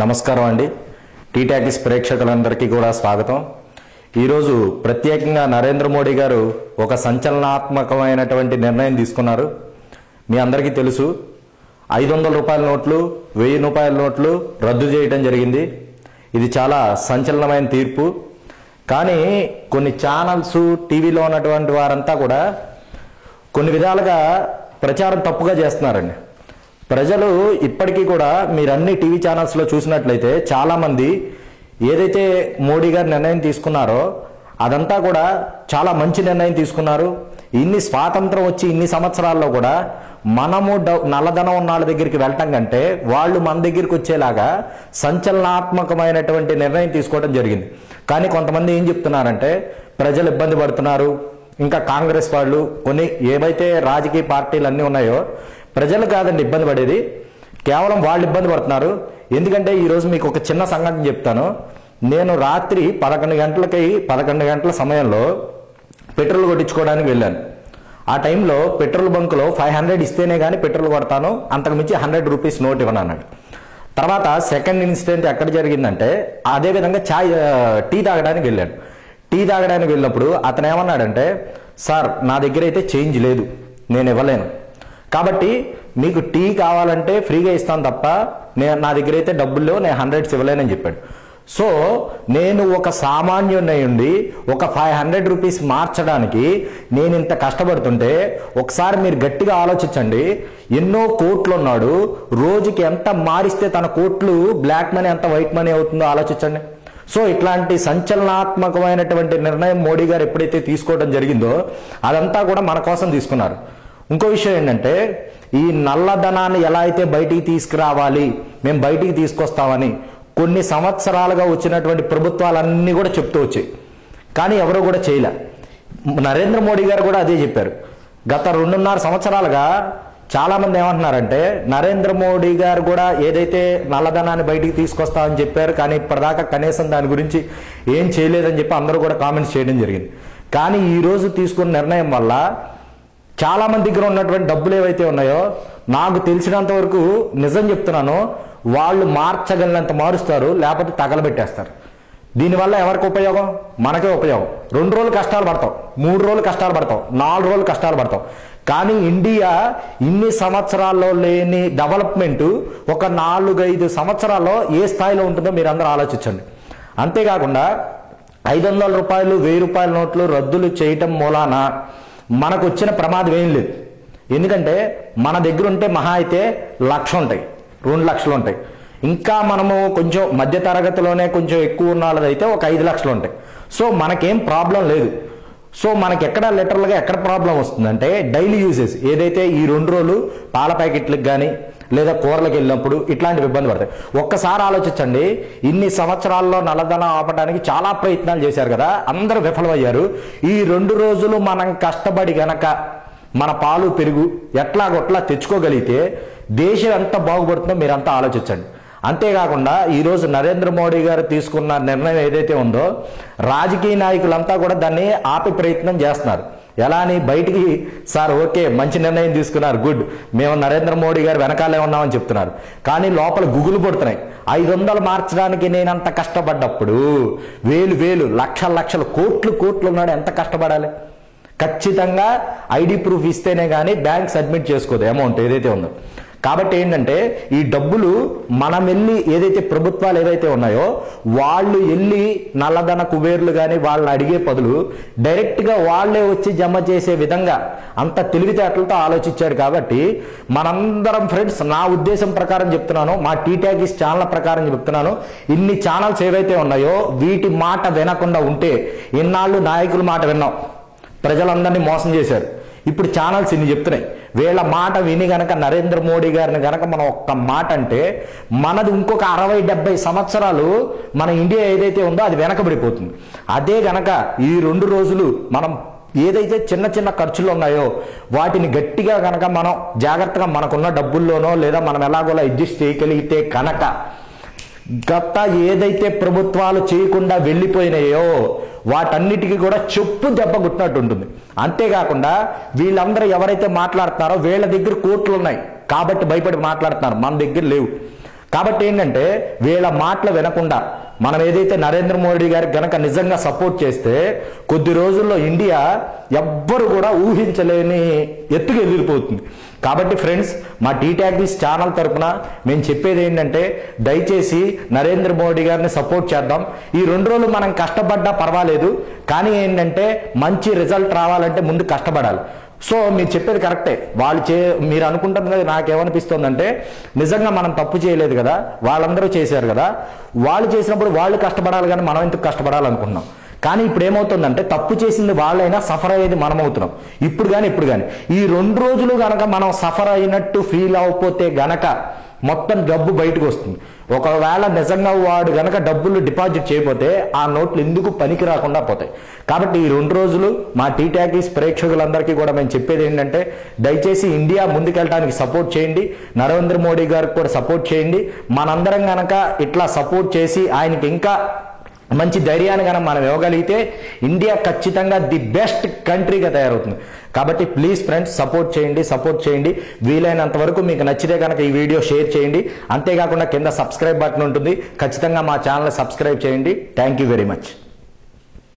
నమస్కారం అండి. టీటాకిస్ ప్రేక్షకులందరికీ కూడా స్వాగతం. ఈరోజు ప్రత్యేకంగా నరేంద్ర మోడీ గారు ఒక సంచలనాత్మకమైనటువంటి నిర్ణయం తీసుకున్నారు. మీ అందరికీ తెలుసు, 500 రూపాయల నోట్లు, 1000 రూపాయల నోట్లు రద్దు చేయడం జరిగింది. ఇది చాలా సంచలనమైన తీర్పు. కానీ కొన్ని ఛానల్స్, టీవీలో ఉన్నటువంటి వారంతా కూడా కొన్ని విధాలుగా ప్రచారం తప్పుగా చేస్తున్నారండి. ప్రజలు ఇప్పటికీ కూడా మీరు అన్ని టీవీ ఛానల్స్లో చూసినట్లయితే చాలామంది ఏదైతే మోడీ గారు నిర్ణయం తీసుకున్నారో అదంతా కూడా చాలా మంచి నిర్ణయం తీసుకున్నారు. ఇన్ని స్వాతంత్రం వచ్చి ఇన్ని సంవత్సరాల్లో కూడా మనము నల్లధనం ఉన్న వాళ్ళ దగ్గరికి వెళ్ళటం కంటే వాళ్ళు మన దగ్గరికి వచ్చేలాగా సంచలనాత్మకమైనటువంటి నిర్ణయం తీసుకోవడం జరిగింది. కానీ కొంతమంది ఏం చెప్తున్నారంటే ప్రజలు ఇబ్బంది పడుతున్నారు, ఇంకా కాంగ్రెస్ వాళ్ళు కొన్ని ఏవైతే రాజకీయ పార్టీలు అన్నీ ఉన్నాయో ప్రజలు కాదండి ఇబ్బంది పడేది, కేవలం వాళ్ళు ఇబ్బంది పడుతున్నారు. ఎందుకంటే ఈరోజు మీకు ఒక చిన్న సంఘటన చెప్తాను. నేను రాత్రి 11 గంటల సమయంలో పెట్రోల్ కొట్టించుకోవడానికి వెళ్ళాను. ఆ టైంలో పెట్రోల్ బంకులో 500 ఇస్తేనే కానీ పెట్రోల్ కొడతాను, అంతకుమించి 100 రూపీస్ నోట్ ఇవ్వను అన్నాడు. తర్వాత సెకండ్ ఇన్సిడెంట్ ఎక్కడ జరిగిందంటే అదేవిధంగా టీ తాగడానికి వెళ్ళాను. టీ తాగడానికి వెళ్ళినప్పుడు అతను ఏమన్నాడంటే, సార్ నా దగ్గర అయితే చేంజ్ లేదు, నేను ఇవ్వలేను, కాబట్టి మీకు టీ కావాలంటే ఫ్రీగా ఇస్తాను తప్ప నా దగ్గర అయితే డబ్బులు లేవు, నేను 100 ఇవ్వలేనని చెప్పాడు. సో నేను ఒక సామాన్యుడినై ఉండి ఒక 500 రూపీస్ మార్చడానికి నేను ఇంత కష్టపడుతుంటే ఒకసారి మీరు గట్టిగా ఆలోచించండి. ఎన్నో కోట్లు ఉన్నాడు, రోజుకి ఎంత మారిస్తే తన కోట్లు బ్లాక్ మనీ ఎంత వైట్ మనీ అవుతుందో ఆలోచించండి. సో ఇట్లాంటి సంచలనాత్మకమైనటువంటి నిర్ణయం మోడీ గారు ఎప్పుడైతే తీసుకోవడం జరిగిందో అదంతా కూడా మన కోసం తీసుకున్నారు. ఇంకో విషయం ఏంటంటే, ఈ నల్లధనాన్ని ఎలా అయితే బయటికి తీసుకురావాలి, మేము బయటికి తీసుకొస్తామని కొన్ని సంవత్సరాలుగా వచ్చినటువంటి ప్రభుత్వాలన్నీ కూడా చెప్తూ వచ్చాయి, కానీ ఎవరు కూడా చేయలే. నరేంద్ర మోడీ గారు కూడా అదే చెప్పారు. గత 2.5 సంవత్సరాలుగా చాలామంది ఏమంటున్నారంటే నరేంద్ర మోడీ గారు కూడా ఏదైతే నల్లధనాన్ని బయటికి తీసుకొస్తామని చెప్పారు, కానీ ఇప్పటిదాకా కనీసం దాని గురించి ఏం చేయలేదని చెప్పి అందరూ కూడా కామెంట్స్ చేయడం జరిగింది. కానీ ఈరోజు తీసుకున్న నిర్ణయం వల్ల చాలా మంది దగ్గర ఉన్నటువంటి డబ్బులు ఏవైతే ఉన్నాయో నాకు తెలిసినంత వరకు నిజం చెప్తున్నాను, వాళ్ళు మార్చగలిగినంత మారుస్తారు, లేకపోతే తగలబెట్టేస్తారు. దీనివల్ల ఎవరికి ఉపయోగం? మనకే ఉపయోగం. 2 రోజులు కష్టాలు పడతాం, 3 రోజులు కష్టాలు పడతాం, 4 రోజులు కష్టాలు పడతాం. కానీ ఇండియా ఇన్ని సంవత్సరాల్లో లేని డెవలప్మెంట్ ఒక 4-5 సంవత్సరాల్లో ఏ స్థాయిలో ఉంటుందో మీరు అందరూ ఆలోచించండి. అంతేకాకుండా 500 రూపాయలు 1000 రూపాయల నోట్లు రద్దులు చేయటం మూలాన మనకు వచ్చిన ప్రమాదం ఏం లేదు. ఎందుకంటే మన దగ్గర ఉంటే మహా అయితే 1,00,000 ఉంటాయి, 2 లక్షలు ఉంటాయి. ఇంకా మనము కొంచెం మధ్య తరగతిలోనే కొంచెం ఎక్కువ ఉన్న వాళ్ళదైతే ఒక 5 లక్షలు ఉంటాయి. సో మనకేం ప్రాబ్లం లేదు. సో మనకి ఎక్కడ లిటరల్గా ఎక్కడ ప్రాబ్లం వస్తుందంటే డైలీ యూజెస్ ఏదైతే ఈ 2 రోజులు పాల ప్యాకెట్లకు కానీ లేదా కూరలకు వెళ్ళినప్పుడు ఇట్లాంటివి ఇబ్బంది పడతాయి. ఒక్కసారి ఆలోచించండి, ఇన్ని సంవత్సరాల్లో నల్లధనం ఆపడానికి చాలా ప్రయత్నాలు చేశారు కదా, అందరూ విఫలమయ్యారు. ఈ 2 రోజులు మనం కష్టపడి గనక మన పాలు పెరుగు ఎట్లాగొట్లా తెచ్చుకోగలిగితే దేశం ఎంత బాగుపడుతుందో మీరంతా ఆలోచించండి. అంతేకాకుండా ఈరోజు నరేంద్ర మోడీ గారు తీసుకున్న నిర్ణయం ఏదైతే ఉందో రాజకీయ నాయకులంతా కూడా దాన్ని ఆపే ప్రయత్నం చేస్తున్నారు. ఎలా అని బయటికి సార్ ఓకే మంచి నిర్ణయం తీసుకున్నారు, గుడ్, మేము నరేంద్ర మోడీ గారు వెనకాలే ఉన్నామని చెప్తున్నారు. కానీ లోపల గుగులు పడుతున్నాయి. 500 మార్చడానికి నేనంత కష్టపడ్డప్పుడు వేలు లక్షలు కోట్లు ఉన్నాడు, ఎంత కష్టపడాలి? ఖచ్చితంగా ఐడి ప్రూఫ్ ఇస్తేనే కానీ బ్యాంక్ సబ్మిట్ చేసుకోదు అమౌంట్ ఏదైతే ఉందో. కాబట్టి ఏంటంటే ఈ డబ్బులు మనం వెళ్ళి ఏదైతే ప్రభుత్వాలు ఏవైతే ఉన్నాయో వాళ్ళు వెళ్ళి నల్లధన కుబేర్లు కానీ వాళ్ళని అడిగే బదులు డైరెక్ట్గా వాళ్ళే వచ్చి జమ చేసే విధంగా అంత తెలివితేటలతో ఆలోచించాడు. కాబట్టి మనందరం ఫ్రెండ్స్, నా ఉద్దేశం ప్రకారం చెప్తున్నాను, మా టీటాకిస్ ఛానల్ ప్రకారం చెప్తున్నాను, ఇన్ని ఛానల్స్ ఏవైతే ఉన్నాయో వీటి మాట వినకుండా ఉంటే, ఇన్నాళ్ళు నాయకుల మాట విన్నాం, ప్రజలందరినీ మోసం చేశారు, ఇప్పుడు ఛానల్స్ ఇన్ని చెప్తున్నాయి, వీళ్ళ మాట విని గనక నరేంద్ర మోడీ గారిని గనక మనం ఒక్క మాట అంటే మనది ఇంకొక 60-70 సంవత్సరాలు మన ఇండియా ఏదైతే ఉందో అది వెనకబడిపోతుంది. అదే గనక ఈ 2 రోజులు మనం ఏదైతే చిన్న ఖర్చులు ఉన్నాయో వాటిని గట్టిగా గనక మనం జాగ్రత్తగా మనకున్న డబ్బుల్లోనో లేదా మనం ఎలాగోలా అడ్జస్ట్ చేయగలిగితే కనుక గత ఏదైతే ప్రభుత్వాలు చేయకుండా వెళ్ళిపోయినాయో వాటన్నిటికీ కూడా చెప్పు దెబ్బ కొట్టినట్టు ఉంటుంది. అంతేకాకుండా వీళ్ళందరూ ఎవరైతే మాట్లాడుతున్నారో వీళ్ళ దగ్గర కోట్లు ఉన్నాయి కాబట్టి భయపడి మాట్లాడుతున్నారు, మన దగ్గర లేవు. కాబట్టి ఏంటంటే వీళ్ళ మాటలు వినకుండా మనం ఏదైతే నరేంద్ర మోడీ గారికి గనక నిజంగా సపోర్ట్ చేస్తే కొద్ది రోజుల్లో ఇండియా ఎవ్వరు కూడా ఊహించలేని ఎత్తుకు ఎదిరిపోతుంది. కాబట్టి ఫ్రెండ్స్, మా టీటాక్టీస్ ఛానల్ తరపున మేము చెప్పేది ఏంటంటే దయచేసి నరేంద్ర మోడీ గారిని సపోర్ట్ చేద్దాం. ఈ 2 రోజులు మనం కష్టపడ్డా పర్వాలేదు, కానీ ఏంటంటే మంచి రిజల్ట్ రావాలంటే ముందు కష్టపడాలి. సో మీరు చెప్పేది కరెక్టే. మీరు అనుకుంటున్నది నాకేమనిపిస్తుందంటే నిజంగా మనం తప్పు చేయలేదు కదా, వాళ్ళందరూ చేశారు కదా, వాళ్ళు చేసినప్పుడు వాళ్ళు కష్టపడాలి కానీ మనం ఎందుకు కష్టపడాలనుకుంటున్నాం. కానీ ఇప్పుడు ఏమవుతుందంటే తప్పు చేసింది వాళ్ళైనా సఫర్ అయ్యేది మనం అవుతున్నాం. ఇప్పుడు కానీ ఈ 2 రోజులు గనక మనం సఫర్ అయినట్టు ఫీల్ అవ్వకపోతే గనక మొత్తం డబ్బు బయటకు వస్తుంది. ఒకవేళ నిజంగా వాడు గనక డబ్బులు డిపాజిట్ చేయకపోతే ఆ నోట్లు ఎందుకు పనికి రాకుండా పోతాయి. కాబట్టి ఈ 2 రోజులు మా టీటాకీస్ ప్రేక్షకులందరికీ కూడా మేము చెప్పేది ఏంటంటే దయచేసి ఇండియా ముందుకెళ్ళడానికి సపోర్ట్ చేయండి, నరేంద్ర మోడీ గారికి కూడా సపోర్ట్ చేయండి. మనందరం గనక ఇట్లా సపోర్ట్ చేసి ఆయనకి ఇంకా మంచి ధైర్యాన్ని కనుక మనం ఇవ్వగలిగితే ఇండియా ఖచ్చితంగా ది బెస్ట్ కంట్రీగా తయారవుతుంది. కాబట్టి ప్లీజ్ ఫ్రెండ్స్ సపోర్ట్ చేయండి. వీలైనంత వరకు మీకు నచ్చితే కనుక ఈ వీడియో షేర్ చేయండి. అంతేకాకుండా కింద సబ్స్క్రైబ్ బటన్ ఉంటుంది, ఖచ్చితంగా మా ఛానల్ సబ్స్క్రైబ్ చేయండి. Thank you very much.